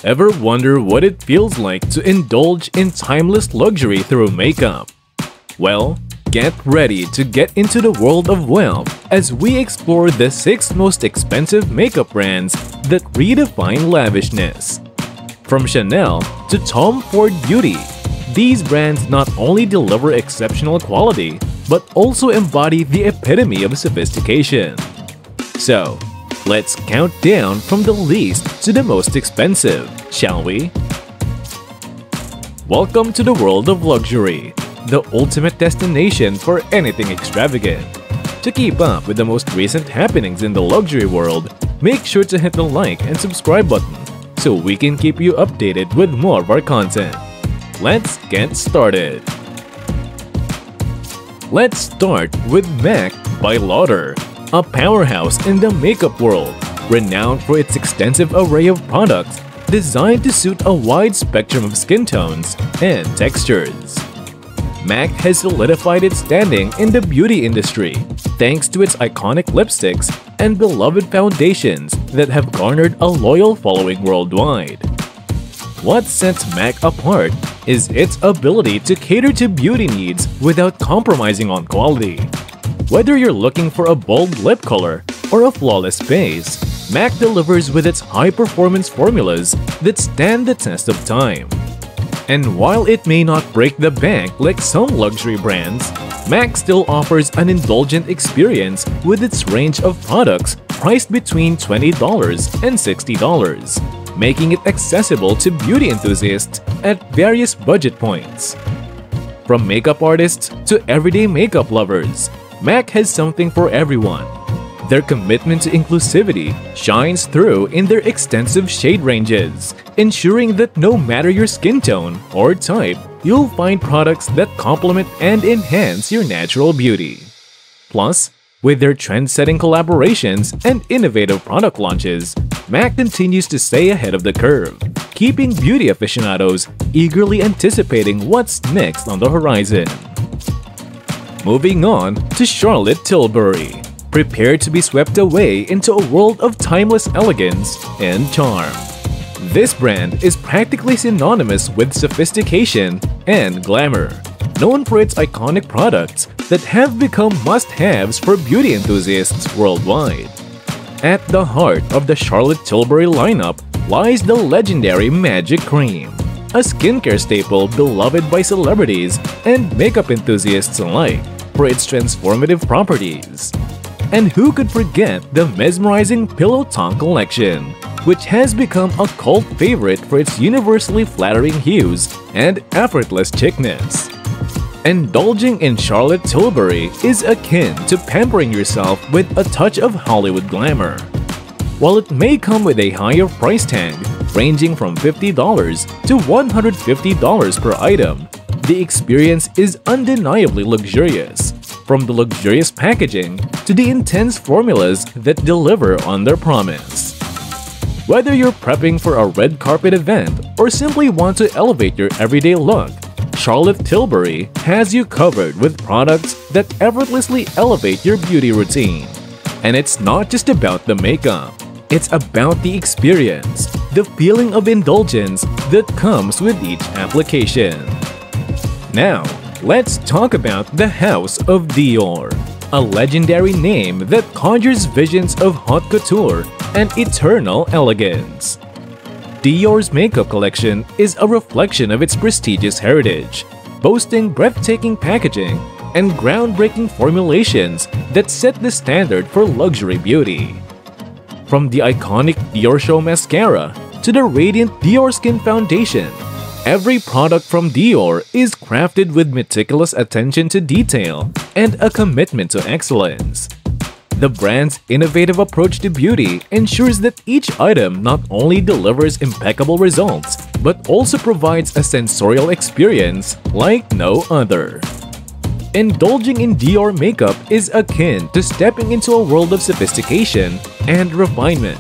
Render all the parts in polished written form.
Ever wonder what it feels like to indulge in timeless luxury through makeup? Well, get ready to get into the world of wealth as we explore the 6 most expensive makeup brands that redefine lavishness. From Chanel to Tom Ford Beauty, these brands not only deliver exceptional quality but also embody the epitome of sophistication. So, let's count down from the least to the most expensive, shall we? Welcome to the world of luxury, the ultimate destination for anything extravagant. To keep up with the most recent happenings in the luxury world, make sure to hit the like and subscribe button so we can keep you updated with more of our content. Let's get started. Let's start with MAC by Lauder, a powerhouse in the makeup world, renowned for its extensive array of products designed to suit a wide spectrum of skin tones and textures. MAC has solidified its standing in the beauty industry thanks to its iconic lipsticks and beloved foundations that have garnered a loyal following worldwide. What sets MAC apart is its ability to cater to beauty needs without compromising on quality. Whether you're looking for a bold lip color or a flawless base, MAC delivers with its high-performance formulas that stand the test of time. And while it may not break the bank like some luxury brands, MAC still offers an indulgent experience with its range of products priced between $20 and $60, making it accessible to beauty enthusiasts at various budget points. From makeup artists to everyday makeup lovers, MAC has something for everyone. Their commitment to inclusivity shines through in their extensive shade ranges, ensuring that no matter your skin tone or type, you'll find products that complement and enhance your natural beauty. Plus, with their trend-setting collaborations and innovative product launches, MAC continues to stay ahead of the curve, keeping beauty aficionados eagerly anticipating what's next on the horizon. Moving on to Charlotte Tilbury. Prepare to be swept away into a world of timeless elegance and charm. This brand is practically synonymous with sophistication and glamour, known for its iconic products that have become must-haves for beauty enthusiasts worldwide. At the heart of the Charlotte Tilbury lineup lies the legendary Magic Cream, a skincare staple beloved by celebrities and makeup enthusiasts alike for its transformative properties. And who could forget the mesmerizing Pillow Talk collection, which has become a cult favorite for its universally flattering hues and effortless chickness. Indulging in Charlotte Tilbury is akin to pampering yourself with a touch of Hollywood glamour. While it may come with a higher price tag, ranging from $50 to $150 per item, the experience is undeniably luxurious, from the luxurious packaging to the intense formulas that deliver on their promise. Whether you're prepping for a red carpet event or simply want to elevate your everyday look, Charlotte Tilbury has you covered with products that effortlessly elevate your beauty routine. And it's not just about the makeup, it's about the experience, the feeling of indulgence that comes with each application. Now, let's talk about the House of Dior, a legendary name that conjures visions of haute couture and eternal elegance. Dior's makeup collection is a reflection of its prestigious heritage, boasting breathtaking packaging and groundbreaking formulations that set the standard for luxury beauty. From the iconic Dior Show mascara to the radiant Dior Skin Foundation, every product from Dior is crafted with meticulous attention to detail and a commitment to excellence. The brand's innovative approach to beauty ensures that each item not only delivers impeccable results, but also provides a sensorial experience like no other. Indulging in Dior makeup is akin to stepping into a world of sophistication and refinement.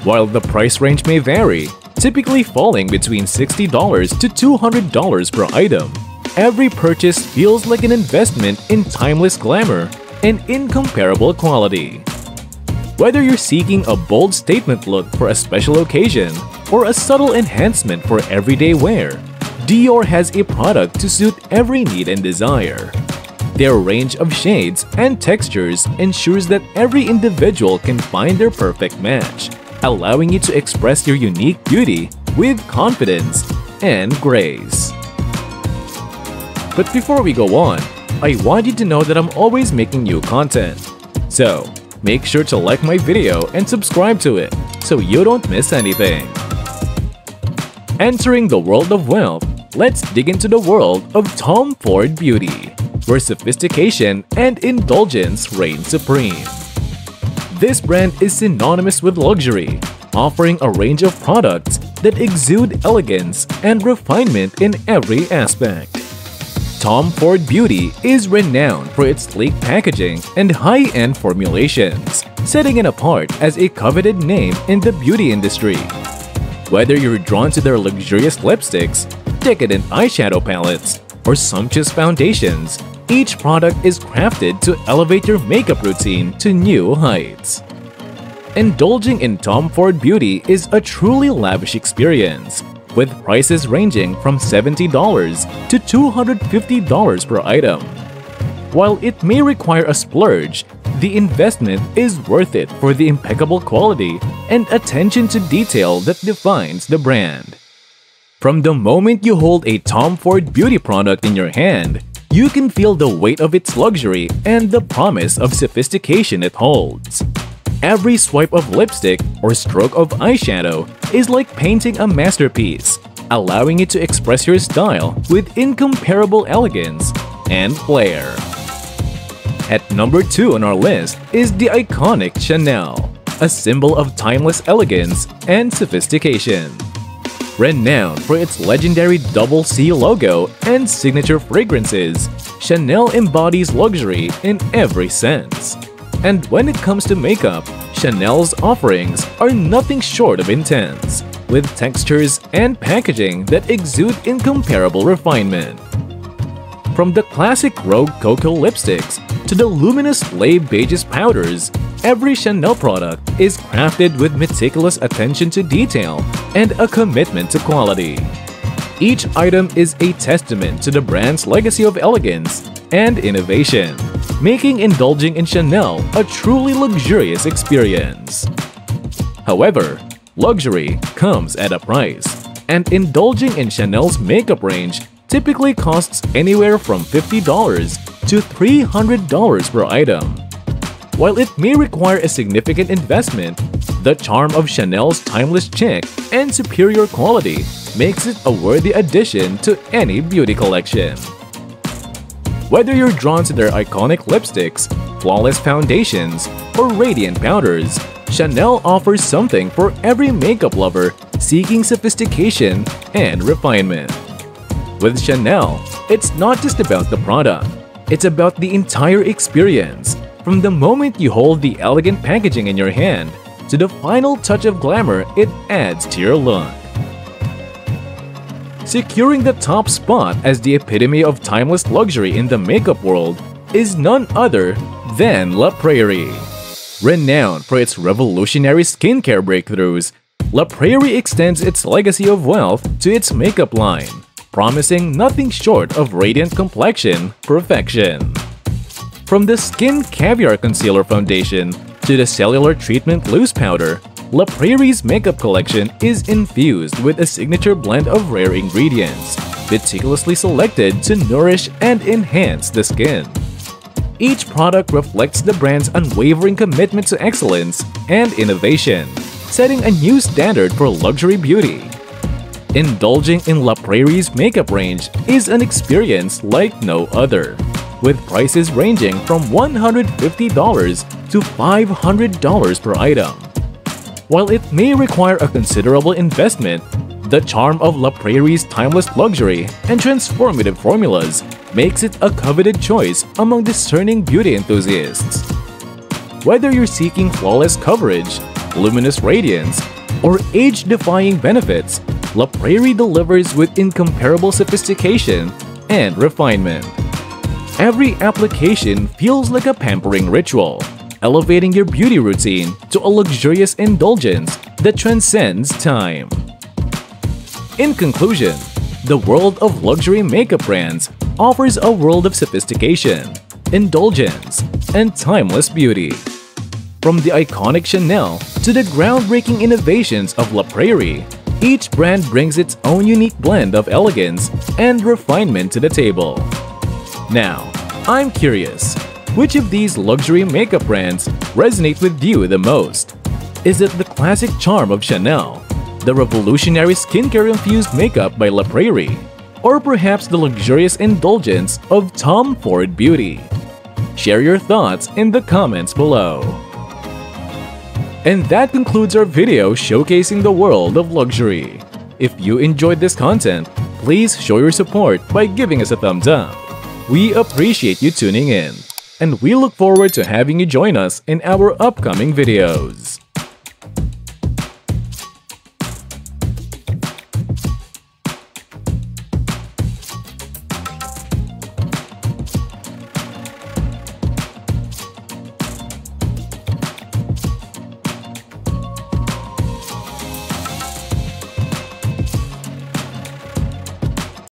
While the price range may vary, typically falling between $60 to $200 per item, every purchase feels like an investment in timeless glamour and incomparable quality. Whether you're seeking a bold statement look for a special occasion or a subtle enhancement for everyday wear, Dior has a product to suit every need and desire. Their range of shades and textures ensures that every individual can find their perfect match, allowing you to express your unique beauty with confidence and grace. But before we go on, I want you to know that I'm always making new content. So, make sure to like my video and subscribe to it so you don't miss anything. Entering the world of wealth, let's dig into the world of Tom Ford Beauty, where sophistication and indulgence reign supreme. This brand is synonymous with luxury, offering a range of products that exude elegance and refinement in every aspect. Tom Ford Beauty is renowned for its sleek packaging and high-end formulations, setting it apart as a coveted name in the beauty industry. Whether you're drawn to their luxurious lipsticks, decadent eyeshadow palettes, or sumptuous foundations, each product is crafted to elevate your makeup routine to new heights. Indulging in Tom Ford Beauty is a truly lavish experience, with prices ranging from $70 to $250 per item. While it may require a splurge, the investment is worth it for the impeccable quality and attention to detail that defines the brand. From the moment you hold a Tom Ford Beauty product in your hand, you can feel the weight of its luxury and the promise of sophistication it holds. Every swipe of lipstick or stroke of eyeshadow is like painting a masterpiece, allowing you to express your style with incomparable elegance and flair. At number 2 on our list is the iconic Chanel, a symbol of timeless elegance and sophistication. Renowned for its legendary double C logo and signature fragrances, Chanel embodies luxury in every sense. And when it comes to makeup, Chanel's offerings are nothing short of intense, with textures and packaging that exude incomparable refinement. From the classic Rogue Cocoa lipsticks to the luminous Les Beiges powders, every Chanel product is crafted with meticulous attention to detail and a commitment to quality. Each item is a testament to the brand's legacy of elegance and innovation, making indulging in Chanel a truly luxurious experience. However, luxury comes at a price, and indulging in Chanel's makeup range typically costs anywhere from $50 to $300 per item. While it may require a significant investment, the charm of Chanel's timeless chic and superior quality makes it a worthy addition to any beauty collection. Whether you're drawn to their iconic lipsticks, flawless foundations, or radiant powders, Chanel offers something for every makeup lover seeking sophistication and refinement. With Chanel, it's not just about the product, it's about the entire experience, from the moment you hold the elegant packaging in your hand to the final touch of glamour it adds to your look. Securing the top spot as the epitome of timeless luxury in the makeup world is none other than La Prairie. Renowned for its revolutionary skincare breakthroughs, La Prairie extends its legacy of wealth to its makeup line, promising nothing short of radiant complexion perfection. From the Skin Caviar Concealer Foundation to the Cellular Treatment Loose Powder, La Prairie's makeup collection is infused with a signature blend of rare ingredients, meticulously selected to nourish and enhance the skin. Each product reflects the brand's unwavering commitment to excellence and innovation, setting a new standard for luxury beauty. Indulging in La Prairie's makeup range is an experience like no other, with prices ranging from $150 to $500 per item. While it may require a considerable investment, the charm of La Prairie's timeless luxury and transformative formulas makes it a coveted choice among discerning beauty enthusiasts. Whether you're seeking flawless coverage, luminous radiance, or age-defying benefits, La Prairie delivers with incomparable sophistication and refinement. Every application feels like a pampering ritual, elevating your beauty routine to a luxurious indulgence that transcends time. In conclusion, the world of luxury makeup brands offers a world of sophistication, indulgence, and timeless beauty. From the iconic Chanel to the groundbreaking innovations of La Prairie, each brand brings its own unique blend of elegance and refinement to the table. Now, I'm curious, which of these luxury makeup brands resonate with you the most? Is it the classic charm of Chanel, the revolutionary skincare-infused makeup by La Prairie, or perhaps the luxurious indulgence of Tom Ford Beauty? Share your thoughts in the comments below. And that concludes our video showcasing the world of luxury. If you enjoyed this content, please show your support by giving us a thumbs up. We appreciate you tuning in, and we look forward to having you join us in our upcoming videos.